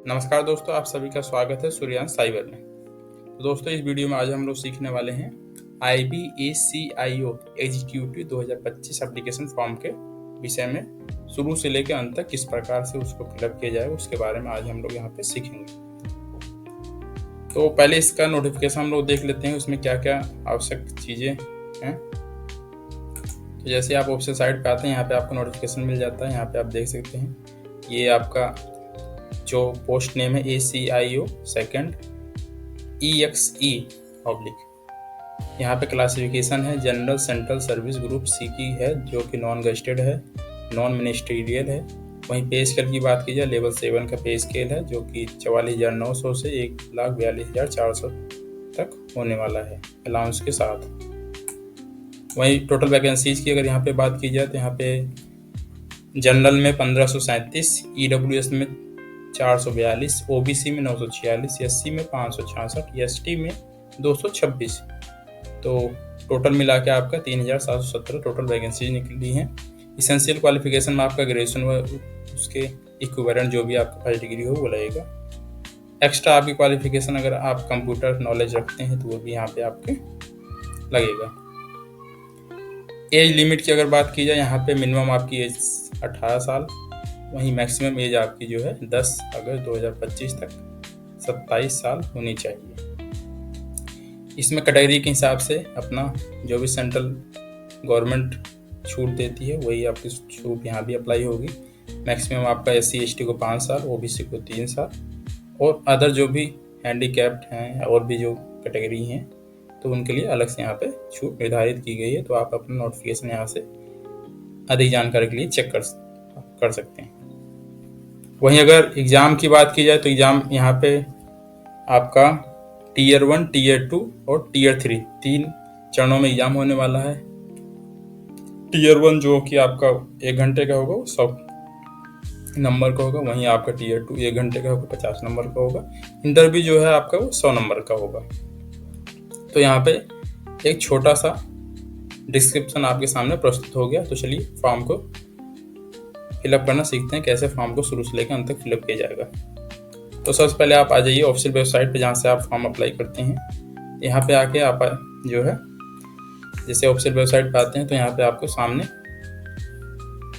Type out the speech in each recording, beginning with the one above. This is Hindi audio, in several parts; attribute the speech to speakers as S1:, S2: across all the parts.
S1: नमस्कार दोस्तों, आप सभी का स्वागत है सूर्यांश साइबर में। तो दोस्तों, इस वीडियो में आज हम लोग सीखने वाले हैं IBACIO एग्जीक्यूटिव 2025 एप्लीकेशन फॉर्म के विषय में। शुरू से लेकर अंत तक किस प्रकार से उसको फिलअप किया जाए उसके बारे में आज हम लोग यहाँ पे सीखेंगे। तो पहले इसका नोटिफिकेशन हम लोग देख लेते हैं, उसमें क्या क्या आवश्यक चीज़ें हैं। तो जैसे आप ऑफिशियल साइट पे आते हैं, यहाँ पे आपको नोटिफिकेशन मिल जाता है। यहाँ पे आप देख सकते हैं ये आपका जो पोस्ट नेम है ACIO सेकंड EXE ऑब्लिक। यहाँ पे क्लासिफिकेशन है general central service group C की है, जो कि नॉन गजेटेड है, नॉन मिनिस्ट्रियल है। वहीं पे स्केल की बात की जाए, लेवल 7 का पे स्केल है, जो कि 44,900 से 1,42,400 तक होने वाला है अलाउंस के साथ। वहीं टोटल वैकेंसीज की अगर यहाँ पे बात की जाए तो यहाँ पे जनरल में 1537, EWS में 442, OBC में 946, SC में 566, ST में 226। तो टोटल मिला के आपका 3,717 टोटल वैकेंसी निकली हैं। इसेंशियल क्वालिफिकेशन में आपका ग्रेजुएशन व उसके इक्विवेलेंट जो भी आपका फर्स्ट डिग्री हो वो लगेगा। एक्स्ट्रा आपकी क्वालिफिकेशन अगर आप कंप्यूटर नॉलेज रखते हैं तो वो भी यहाँ पे आपके लगेगा। एज लिमिट की अगर बात की जाए, यहाँ पे मिनिमम आपकी एज 18 साल, वहीं मैक्सिमम एज आपकी जो है 10 अगस्त 2025 तक 27 साल होनी चाहिए। इसमें कैटेगरी के हिसाब से अपना जो भी सेंट्रल गवर्नमेंट छूट देती है वही आपकी छूट यहाँ भी अप्लाई होगी। मैक्सिमम आपका SC ST को 5 साल, OBC को 3 साल और अदर जो भी हैंडीकैप्ड हैं और भी जो कैटेगरी हैं तो उनके लिए अलग से यहाँ पे छूट निर्धारित की गई है। तो आप अपना नोटिफिकेशन यहाँ से अधिक जानकारी के लिए चेक कर सकते हैं। वहीं अगर एग्ज़ाम की बात की जाए तो एग्ज़ाम यहाँ पे आपका Tier 1, Tier 2 और Tier 3 3 चरणों में एग्ज़ाम होने वाला है। Tier 1 जो कि आपका 1 घंटे का होगा, 100 नंबर का होगा। वहीं आपका Tier 2 1 घंटे का होगा, 50 नंबर का होगा। इंटरव्यू जो है आपका वो 100 नंबर का होगा। तो यहाँ पे एक छोटा सा डिस्क्रिप्शन आपके सामने प्रस्तुत हो गया। तो चलिए फॉर्म को फिलअप करना सीखते हैं, कैसे फॉर्म को शुरू से लेकर अंत तक फिलअप किया जाएगा। तो सबसे पहले आप आ जाइए ऑफिशियल वेबसाइट पे, जहाँ से आप फॉर्म अप्लाई करते हैं। यहाँ पे आके आप जो है जैसे ऑफिशियल वेबसाइट पे आते हैं तो यहाँ पे आपको सामने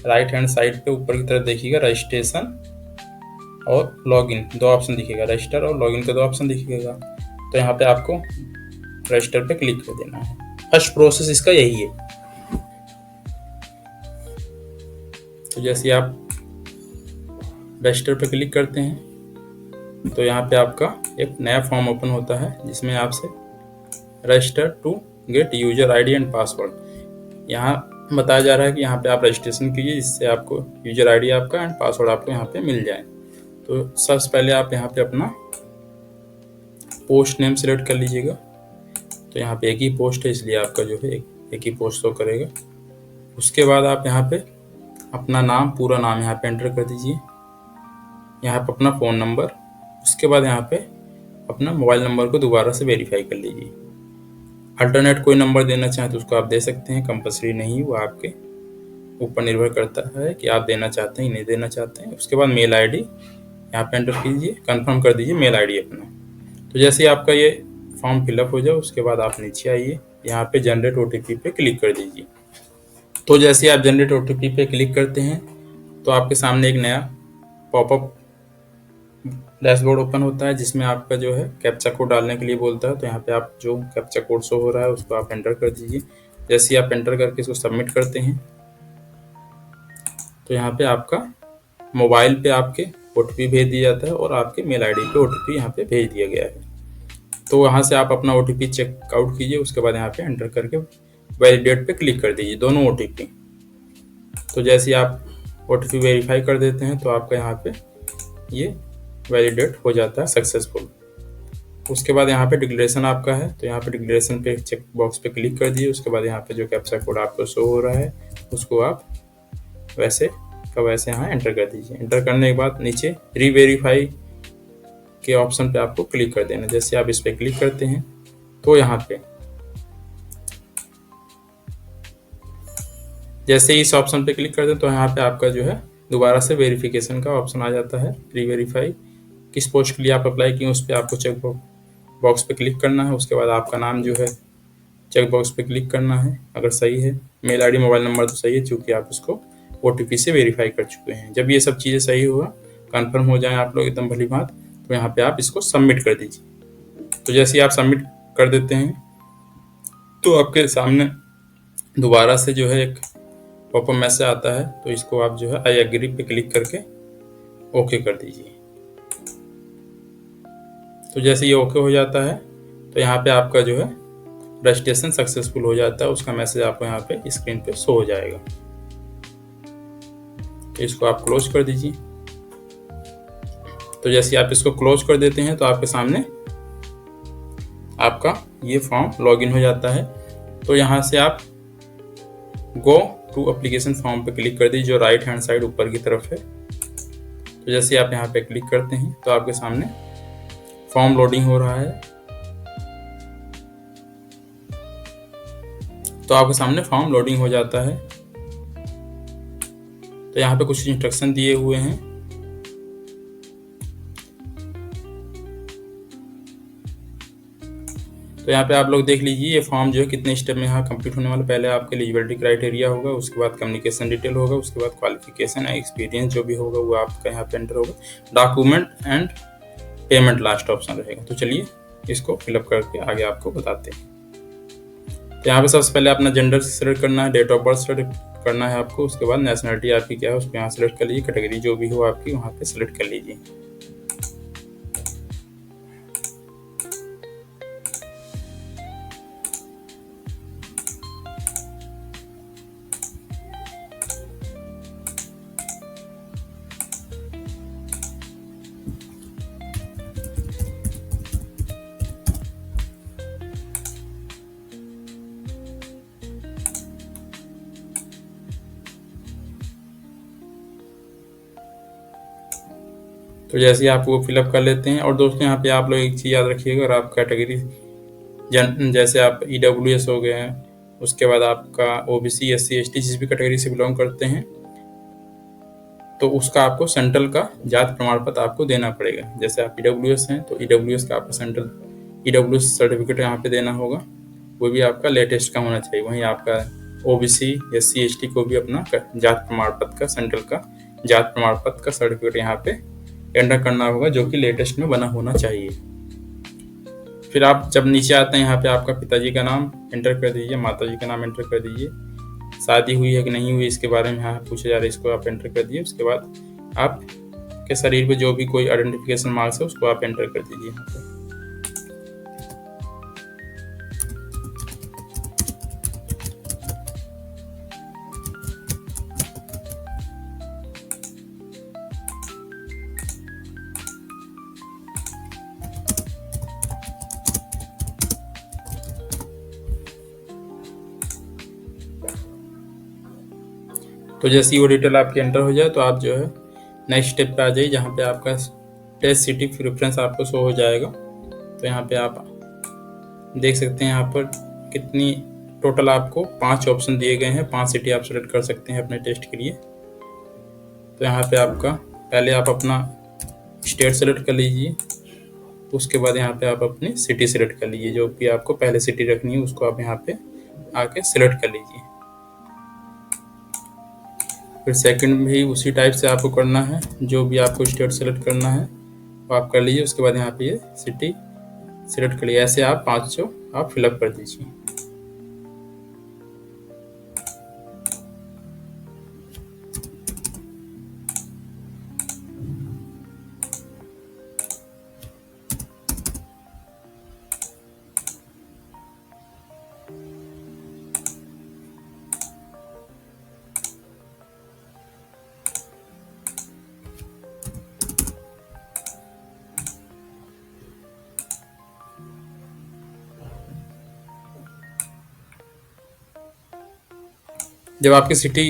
S1: राइट हैंड साइड पे ऊपर की तरफ देखिएगा रजिस्ट्रेशन और लॉगिन 2 ऑप्शन दिखेगा। रजिस्टर और लॉगिन का 2 ऑप्शन दिखेगा। तो यहाँ पे आपको रजिस्टर पे क्लिक कर देना है। फर्स्ट प्रोसेस इसका यही है। तो जैसे आप रजिस्टर पे क्लिक करते हैं तो यहाँ पे आपका एक नया फॉर्म ओपन होता है, जिसमें आपसे register to get user ID and password यहाँ बताया जा रहा है कि यहाँ पे आप रजिस्ट्रेशन कीजिए, जिससे आपको यूजर ID आपका एंड पासवर्ड आपको यहाँ पे मिल जाए। तो सबसे पहले आप यहाँ पे अपना पोस्ट नेम सेलेक्ट कर लीजिएगा। तो यहाँ पे एक ही पोस्ट है, इसलिए आपका जो है एक ही पोस्ट शो करेगा। उसके बाद आप यहाँ पे अपना नाम, पूरा नाम यहाँ पे एंटर कर दीजिए। यहाँ पे अपना फ़ोन नंबर, उसके बाद यहाँ पे अपना मोबाइल नंबर को दोबारा से वेरीफाई कर लीजिए। अल्टरनेट कोई नंबर देना चाहें तो उसको आप दे सकते हैं, कंपलसरी नहीं, वो आपके ऊपर निर्भर करता है कि आप देना चाहते हैं नहीं देना चाहते हैं। उसके बाद मेल ID यहाँ पे एंटर कीजिए, कंफर्म कर दीजिए मेल ID अपना। तो जैसे आपका ये फॉर्म फिलअप हो जाए उसके बाद आप नीचे आइए, यहाँ पे जनरेट OTP पे क्लिक कर दीजिए। तो जैसे आप जनरेट OTP पे क्लिक करते हैं तो आपके सामने एक नया पॉपअप डैशबोर्ड ओपन होता है, जिसमें आपका जो है कैप्चा कोड डालने के लिए बोलता है। तो यहाँ पे आप जो कैप्चा कोड शो हो रहा है उसको आप एंटर कर दीजिए। जैसे आप एंटर करके इसको सबमिट करते हैं तो यहाँ पे आपका मोबाइल पे आपके OTP भेज दिया जाता है और आपके मेल ID पे OTP यहाँ पे भेज दिया गया है। तो वहाँ से आप अपना OTP चेकआउट कीजिए। उसके बाद यहाँ पे एंटर करके वैलिडेट पे क्लिक कर दीजिए दोनों OTP। तो जैसे आप OTP वेरीफाई कर देते हैं तो आपका यहाँ पे ये वैलिडेट हो जाता है सक्सेसफुल। उसके बाद यहाँ पे डिक्लेरेशन आपका है, तो यहाँ पे डिक्लेरेशन पे चेक बॉक्स पे क्लिक कर दिए। उसके बाद यहाँ पे जो कैप्चा कोड आपको शो हो रहा है उसको आप वैसे का वैसे यहाँ एंटर कर दीजिए। एंटर करने के बाद नीचे रीवेरीफाई के ऑप्शन पे आपको क्लिक कर देना। जैसे आप इस पे क्लिक करते हैं तो यहाँ पे जैसे इस ऑप्शन पे क्लिक करते हैं तो यहाँ पे आपका जो है दोबारा से वेरिफिकेशन का ऑप्शन आ जाता है, री वेरीफाई। किस पोस्ट के लिए आप अप्लाई किए उस पर आपको चेक बॉक्स पे क्लिक करना है। उसके बाद आपका नाम जो है चेक बॉक्स पे क्लिक करना है, अगर सही है। मेल आईडी मोबाइल नंबर तो सही है क्योंकि आप उसको OTP से वेरीफाई कर चुके हैं। जब ये सब चीज़ें सही हुआ, कंफर्म हो जाए आप लोग एकदम भली बात, तो यहाँ पे आप इसको सबमिट कर दीजिए। तो जैसे ही आप सबमिट कर देते हैं तो आपके सामने दोबारा से जो है एक पॉपअप मैसेज आता है, तो इसको आप जो है आई एग्री पे क्लिक करके ओके कर दीजिए। तो जैसे ये ओके हो जाता है तो यहाँ पे आपका जो है रजिस्ट्रेशन सक्सेसफुल हो जाता है, उसका मैसेज आपको यहाँ पे स्क्रीन पे शो हो जाएगा। तो इसको आप क्लोज कर दीजिए। तो जैसे आप इसको क्लोज कर देते हैं तो आपके सामने आपका ये फॉर्म लॉगिन हो जाता है। तो यहाँ से आप गो टू एप्लीकेशन फॉर्म पे क्लिक कर दीजिए, जो राइट हैंड साइड ऊपर की तरफ है। तो जैसे आप यहाँ पे क्लिक करते हैं तो आपके सामने फॉर्म लोडिंग हो रहा है। तो आपके सामने फॉर्म लोडिंग हो जाता है। तो यहाँ पे कुछ इंस्ट्रक्शन दिए हुए हैं। तो यहाँ पे आप लोग देख लीजिए ये फॉर्म जो है कितने स्टेप में यहाँ कंप्लीट होने वाला। पहले आपके एलिजिबिलिटी क्राइटेरिया होगा, उसके बाद कम्युनिकेशन डिटेल होगा, उसके बाद क्वालिफिकेशन एक्सपीरियंस जो भी होगा वो आपका यहाँ पे एंटर होगा। Document and payment last option रहेगा। तो चलिए इसको फिलअप करके आगे आपको बताते हैं। तो यहाँ पे सबसे पहले अपना जेंडर सेलेक्ट करना है, डेट ऑफ बर्थ सेलेक्ट करना है आपको। उसके बाद नेशनलिटी आपकी क्या है उसको यहाँ सेलेक्ट कर लीजिए, कैटेगरी जो भी हो आपकी वहाँ पे सेलेक्ट कर लीजिए। तो जैसे ही आप वो फिलअप कर लेते हैं, और दोस्तों यहाँ पे आप लोग एक चीज़ याद रखिएगा, अगर आप कैटेगरी जैसे आप EWS हो गए हैं, उसके बाद आपका OBC SC ST जिस भी कैटेगरी से बिलोंग करते हैं, तो उसका आपको सेंट्रल का जाति प्रमाण पत्र आपको देना पड़ेगा। जैसे आप EWS हैं तो EWS का आपको सेंट्रल EWS सर्टिफिकेट यहाँ पे देना होगा, वो भी आपका लेटेस्ट का होना चाहिए। वहीं आपका OBC SC ST को भी अपना जाति प्रमाण पत्र का सेंट्रल का जाति प्रमाण पत्र का सर्टिफिकेट यहाँ पे एंटर करना होगा, जो कि लेटेस्ट में बना होना चाहिए। फिर आप जब नीचे आते हैं यहाँ पे आपका पिताजी का नाम एंटर कर दीजिए, माताजी का नाम एंटर कर दीजिए, शादी हुई है कि नहीं हुई इसके बारे में यहाँ पूछा जा रहा है, इसको आप एंटर कर दीजिए। उसके बाद आप के शरीर पे जो भी कोई आइडेंटिफिकेशन मार्क्स है उसको आप एंटर कर दीजिए यहाँ पे। तो जैसे ही वो डिटेल आपकी एंटर हो जाए तो आप जो है नेक्स्ट स्टेप पे आ जाइए, जहाँ पे आपका टेस्ट सिटी प्रेफरेंस आपको शो हो जाएगा। तो यहाँ पे आप देख सकते हैं यहाँ पर कितनी टोटल आपको 5 ऑप्शन दिए गए हैं, 5 सिटी आप सेलेक्ट कर सकते हैं अपने टेस्ट के लिए। तो यहाँ पे आपका पहले आप अपना स्टेट सेलेक्ट कर लीजिए, उसके बाद यहाँ पे आप अपनी सिटी सेलेक्ट कर लीजिए, जो भी आपको पहले सिटी रखनी है उसको आप यहाँ पे आके सेलेक्ट कर लीजिए। फिर सेकंड भी उसी टाइप से आपको करना है, जो भी आपको स्टेट सेलेक्ट करना है वो आप कर लीजिए। उसके बाद यहाँ पे ये सिटी सेलेक्ट कर लीजिए। ऐसे आप 5 आप फिलअप कर दीजिए। जब आपकी सिटी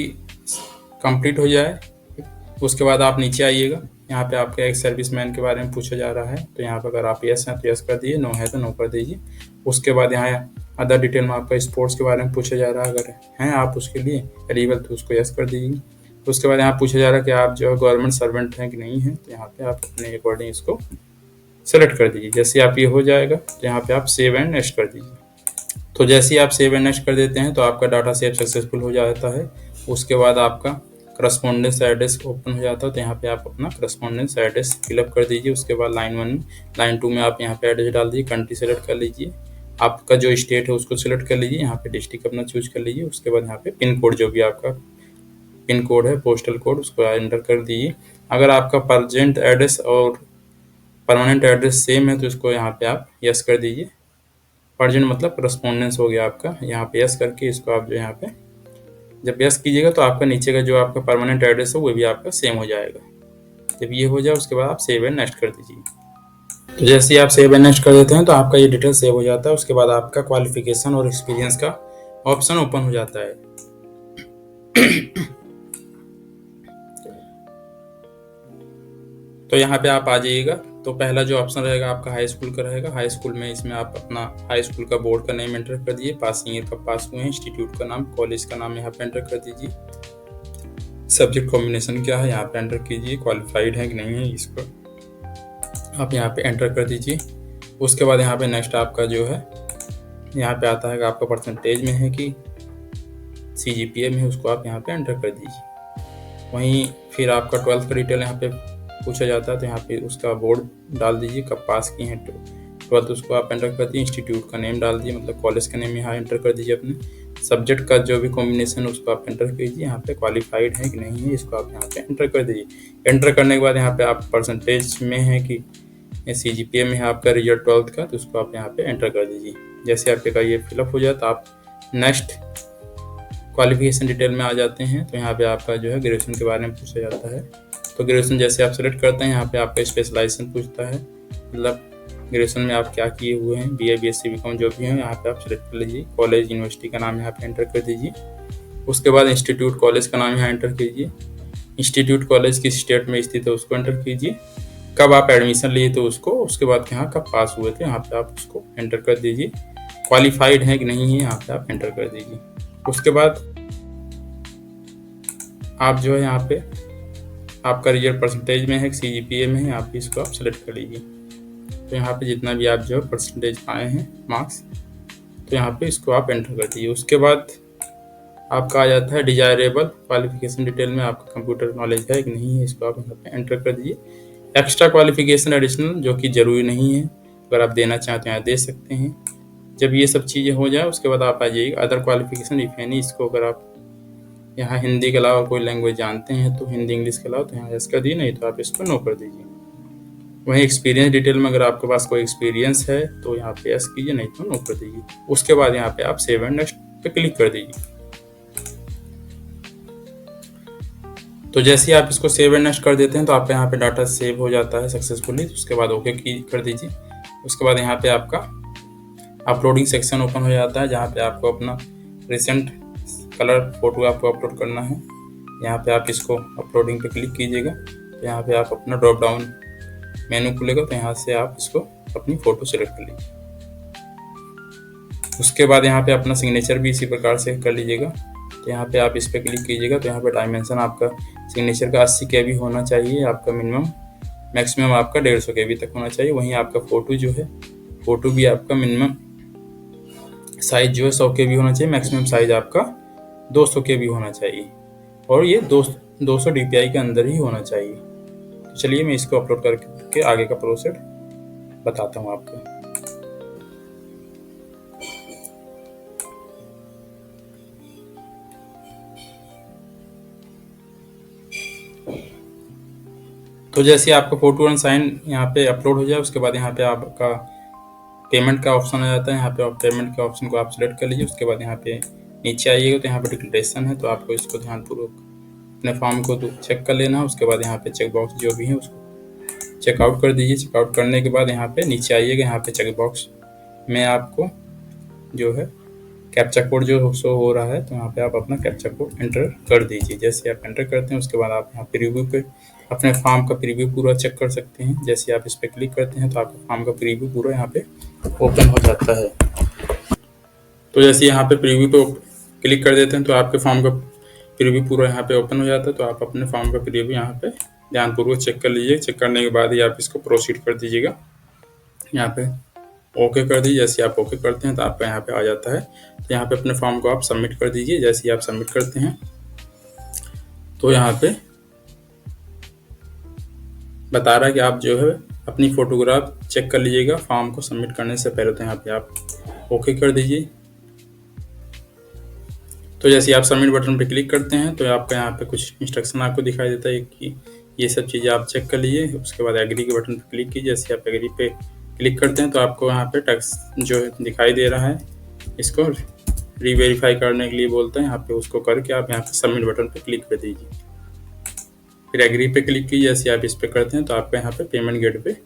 S1: कंप्लीट हो जाए उसके बाद आप नीचे आइएगा। यहाँ पे आपके एक सर्विसमैन के बारे में पूछा जा रहा है, तो यहाँ पर अगर आप यस हैं तो यस कर दीजिए, नो है तो नो कर दीजिए। उसके बाद यहाँ अदर डिटेल में आपका स्पोर्ट्स के बारे में पूछा जा रहा है, अगर हैं आप उसके लिए एलिजिबल तो उसको यस कर दीजिए। उसके बाद यहाँ पूछा जा रहा है कि आप जो है गवर्नमेंट सर्वेंट हैं कि नहीं हैं, तो यहाँ पे आप अपने अकॉर्डिंग इसको सेलेक्ट कर दीजिए। जैसे आप ये हो जाएगा तो यहाँ पे आप सेव एंड नेक्स्ट कर दीजिए। तो जैसे ही आप सेव एंड नेक्स्ट कर देते हैं तो आपका डाटा सेव सक्सेसफुल हो जाता है। उसके बाद आपका करस्पॉन्डेंस एड्रेस ओपन हो जाता है, तो यहाँ पे आप अपना करस्पॉन्डेंस एड्रेस फिलअप कर दीजिए। उसके बाद लाइन 1 लाइन 2 में आप यहाँ पे एड्रेस डाल दीजिए, कंट्री सेलेक्ट कर लीजिए, आपका जो स्टेट है उसको सिलेक्ट कर लीजिए, यहाँ पे डिस्ट्रिक्ट अपना चूज कर लीजिए। उसके बाद यहाँ पे पिन कोड, जो भी आपका पिन कोड है, पोस्टल कोड, उसको एंटर कर दीजिए। अगर आपका प्रेजेंट एड्रेस और परमानेंट एड्रेस सेम है तो इसको यहाँ पे आप यस कर दीजिए। प्रेजेंट मतलब करस्पॉन्डेंस हो गया आपका, यहाँ पे यस करके इसको आप जो यहाँ पे जब यस कीजिएगा तो आपका नीचे का जो आपका परमानेंट एड्रेस है वो भी आपका सेम हो जाएगा। जब ये हो जाए उसके बाद आप सेव एंड नेक्स्ट कर दीजिए। तो जैसे ही आप सेव एंड नेक्स्ट कर देते हैं तो आपका ये डिटेल सेव हो जाता है। उसके बाद आपका क्वालिफिकेशन और एक्सपीरियंस का ऑप्शन ओपन हो जाता है। तो यहाँ पे आप आ जाइएगा। तो पहला जो ऑप्शन रहेगा आपका हाई स्कूल का रहेगा। हाई स्कूल में इसमें आप अपना हाई स्कूल का बोर्ड का नेम एंटर कर दीजिए, पासिंग ईयर कब पास हुए हैं, इंस्टीट्यूट का नाम, कॉलेज का नाम यहाँ पे एंटर कर दीजिए, सब्जेक्ट कॉम्बिनेशन क्या है यहाँ पे एंटर कीजिए, क्वालिफाइड है कि नहीं है इसको आप यहाँ पे एंटर कर दीजिए। उसके बाद यहाँ पे नेक्स्ट आपका जो है यहाँ पे आता है कि आपका परसेंटेज में है कि CGPA में है, उसको आप यहाँ पे एंटर कर दीजिए। वहीं फिर आपका 12th का डिटेल यहाँ पे पूछा जाता है, तो यहाँ पे उसका बोर्ड डाल दीजिए, कब पास किए हैं 12th, उसको आप एंटर कर दीजिए। इंस्टीट्यूट का नेम डाल दीजिए, मतलब कॉलेज का नेम यहाँ एंटर कर दीजिए। अपने सब्जेक्ट का जो भी कॉम्बिनेशन उसको आप एंटर कीजिए। यहाँ पे क्वालिफाइड है कि नहीं है इसको आप यहाँ पे एंटर कर दीजिए। एंटर करने के बाद यहाँ पे आप परसेंटेज में है कि CGPA में है आपका रिजल्ट 12th का, तो उसको आप यहाँ पे एंटर कर दीजिए। जैसे आपका ये फिलअप हो जाए तो आप नेक्स्ट क्वालिफिकेशन डिटेल में आ जाते हैं। तो यहाँ पे आपका जो है ग्रेजुएशन के बारे में पूछा जाता है। तो ग्रेजुएशन जैसे आप सेलेक्ट करते हैं यहाँ पे आपका स्पेशलाइजेशन पूछता है, मतलब ग्रेजुएशन में आप क्या किए हुए हैं, BA BSc BCom जो भी है यहाँ पे आप सेलेक्ट कर लीजिए। कॉलेज यूनिवर्सिटी का नाम यहाँ पे एंटर कर दीजिए। उसके बाद इंस्टीट्यूट कॉलेज का नाम यहाँ एंटर कीजिए। इंस्टीट्यूट कॉलेज किस स्टेट में स्थित है उसको एंटर कीजिए। कब आप एडमिशन लिए थे उसको, उसके बाद यहाँ कब पास हुए थे यहाँ पे आप उसको एंटर कर दीजिए। क्वालिफाइड है कि नहीं है यहाँ पे आप एंटर कर दीजिए। उसके बाद आप जो है यहाँ पे आपका रिजल्ट परसेंटेज में है, CGPA में है, यहाँ पे इसको आप सेलेक्ट कर लीजिए। तो यहाँ पे जितना भी आप जो है परसेंटेज पाए हैं मार्क्स, तो यहाँ पे इसको आप एंटर कर दीजिए। उसके बाद आपका आ जाता है डिजायरेबल क्वालिफिकेशन डिटेल में आपका कंप्यूटर नॉलेज है कि नहीं है, इसको आप यहाँ पे एंटर कर दीजिए। एक्स्ट्रा क्वालिफिकेशन एडिशनल जो कि ज़रूरी नहीं है, अगर आप देना चाहते हैं दे सकते हैं। जब ये सब चीज़ें हो जाए उसके बाद आप आ जाइएगा अदर क्वालिफिकेशन इफ एनी। इसको अगर आप यहाँ हिंदी के अलावा कोई लैंग्वेज जानते हैं तो हिंदी इंग्लिश के अलावा तो यहाँ यस कर दीजिए, नहीं तो आप इसको नो कर दीजिए। वहीं एक्सपीरियंस डिटेल में अगर आपके पास कोई एक्सपीरियंस है तो यहाँ पे यस कीजिए, नहीं तो नो कर दीजिए। उसके बाद यहाँ पे आप सेव एंड नेक्स्ट पे क्लिक कर दीजिए। तो जैसे ही आप इसको सेव एंड नेक्स्ट कर देते हैं तो आपका यहाँ पे डाटा सेव हो जाता है सक्सेसफुली। उसके बाद ओके की कर दीजिए। उसके बाद यहाँ पे आपका अपलोडिंग सेक्शन ओपन हो जाता है, जहाँ पे आपको अपना रिसेंट कलर फोटो आपको अपलोड करना है। यहाँ पे आप इसको अपलोडिंग पे क्लिक कीजिएगा, तो यहाँ पे आप अपना ड्रॉप डाउन मेनू खुलेगा, तो यहाँ से आप इसको अपनी फ़ोटो सेलेक्ट कर लीजिए। उसके बाद यहाँ पे अपना सिग्नेचर भी इसी प्रकार से कर लीजिएगा। तो यहाँ पे आप इस पर क्लिक कीजिएगा, तो यहाँ पे डायमेंशन आपका सिग्नेचर का 80 KB होना चाहिए, आपका मिनिमम, मैक्सिमम आपका 150 KB तक होना चाहिए। वहीं आपका फ़ोटो जो है, फ़ोटो भी आपका मिनिमम साइज़ जो है 100 KB होना चाहिए, मैक्सिमम साइज़ आपका 200 KB होना चाहिए, और ये 200 DPI के अंदर ही होना चाहिए। तो चलिए मैं इसको अपलोड करके आगे का प्रोसेस बताता हूँ आपको। तो जैसे आपका फोटो एंड साइन यहाँ पे अपलोड हो जाए उसके बाद यहाँ पे आपका पेमेंट का ऑप्शन आ जाता है। यहाँ पे आप पेमेंट के ऑप्शन को आप सिलेक्ट कर लीजिए। उसके बाद यहाँ पे नीचे आइएगा तो यहाँ पे डिक्लेरेशन है, तो आपको इसको ध्यानपूर्वक अपने फॉर्म को तो चेक कर लेना है। उसके बाद यहाँ पे चेक बॉक्स जो भी है उसको चेकआउट कर दीजिए। चेकआउट करने के बाद यहाँ पे नीचे आइएगा, यहाँ पे चेक बॉक्स में आपको जो है कैप्चा कोड जो शो हो रहा है, तो यहाँ पे आप अपना कैप्चा कोड एंटर कर दीजिए। जैसे आप एंटर करते हैं उसके बाद आप यहाँ प्रीव्यू पे अपने फॉर्म का प्रीव्यू पूरा चेक कर सकते हैं। जैसे आप इस पर क्लिक करते हैं तो आपका फॉर्म का प्रीव्यू पूरा यहाँ पे ओपन हो जाता है। तो जैसे यहाँ पे प्रीव्यू पे क्लिक कर देते हैं तो आपके फॉर्म का प्रीव्यू पूरा यहाँ पे ओपन हो जाता है। तो आप अपने फॉर्म का प्रीव्यू यहाँ पे ध्यानपूर्वक चेक कर लीजिए। चेक करने के बाद ही आप इसको प्रोसीड कर दीजिएगा। यहाँ पे ओके कर दीजिए। जैसे आप ओके करते हैं तो आपका यहाँ पे आ जाता है। तो यहाँ पे अपने फॉर्म को आप सबमिट कर दीजिए। जैसे ही आप सबमिट करते हैं तो यहाँ पे बता रहा है कि आप जो है अपनी फ़ोटोग्राफ चेक कर लीजिएगा फॉर्म को सबमिट करने से पहले। तो यहाँ पे आप ओके कर दीजिए। तो जैसे आप सबमिट बटन पे क्लिक करते हैं तो आपका यहाँ पे कुछ इंस्ट्रक्शन आपको दिखाई देता है कि ये सब चीज़ें आप चेक कर लीजिए। उसके बाद एग्री के बटन पे क्लिक कीजिए। जैसे आप एग्री पे क्लिक करते हैं तो आपको यहाँ पे टेक्स्ट जो दिखाई दे रहा है, इसको रीवेरीफाई करने के लिए बोलते हैं। यहाँ पे उसको करके आप यहाँ पे सबमिट बटन पे क्लिक कर दीजिए। फिर एग्री पे क्लिक कीजिए। जैसे आप इस पे करते हैं तो आपका यहाँ पे पेमेंट गेटवे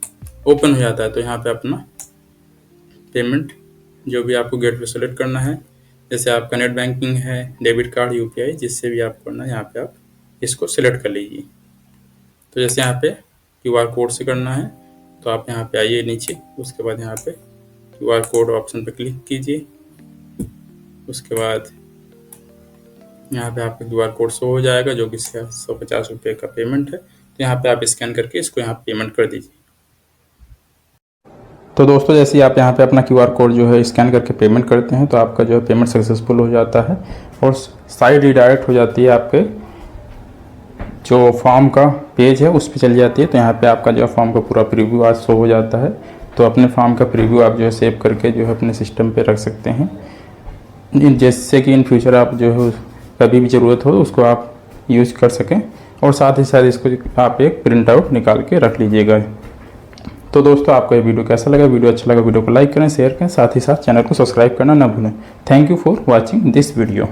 S1: ओपन हो जाता है। तो यहाँ पे अपना पेमेंट जो भी आपको गेटवे सेलेक्ट करना है, जैसे आपका नेट बैंकिंग है, डेबिट कार्ड, यूपीआई, जिससे भी आप करना है यहाँ पे आप इसको सिलेक्ट कर लीजिए। तो जैसे यहाँ पे क्यूआर कोड से करना है तो आप यहाँ पे आइए नीचे। उसके बाद यहाँ पे क्यूआर कोड ऑप्शन पे क्लिक कीजिए। उसके बाद यहाँ पे आपका क्यूआर कोड शो हो जाएगा जो कि 150 रुपये का पेमेंट है। तो यहाँ पे आप स्कैन करके इसको यहाँ पेमेंट कर दीजिए। तो दोस्तों जैसे आप यहाँ पे अपना क्यूआर कोड जो है स्कैन करके पेमेंट करते हैं तो आपका जो है पेमेंट सक्सेसफुल हो जाता है और साइट रिडायरेक्ट हो जाती है, आपके जो फॉर्म का पेज है उस पर चली जाती है। तो यहाँ पे आपका जो है फॉर्म का पूरा प्रीव्यू आज शो हो जाता है। तो अपने फॉर्म का प्रीव्यू आप जो है सेव करके जो है अपने सिस्टम पे रख सकते हैं, जिससे कि इन फ्यूचर आप जो है कभी भी ज़रूरत हो उसको आप यूज़ कर सकें। और साथ ही साथ इसको आप एक प्रिंट आउट निकाल के रख लीजिएगा। तो दोस्तों आपको ये वीडियो कैसा लगा? वीडियो अच्छा लगा वीडियो को लाइक करें, शेयर करें, साथ ही साथ चैनल को सब्सक्राइब करना ना भूलें। Thank you for watching this video.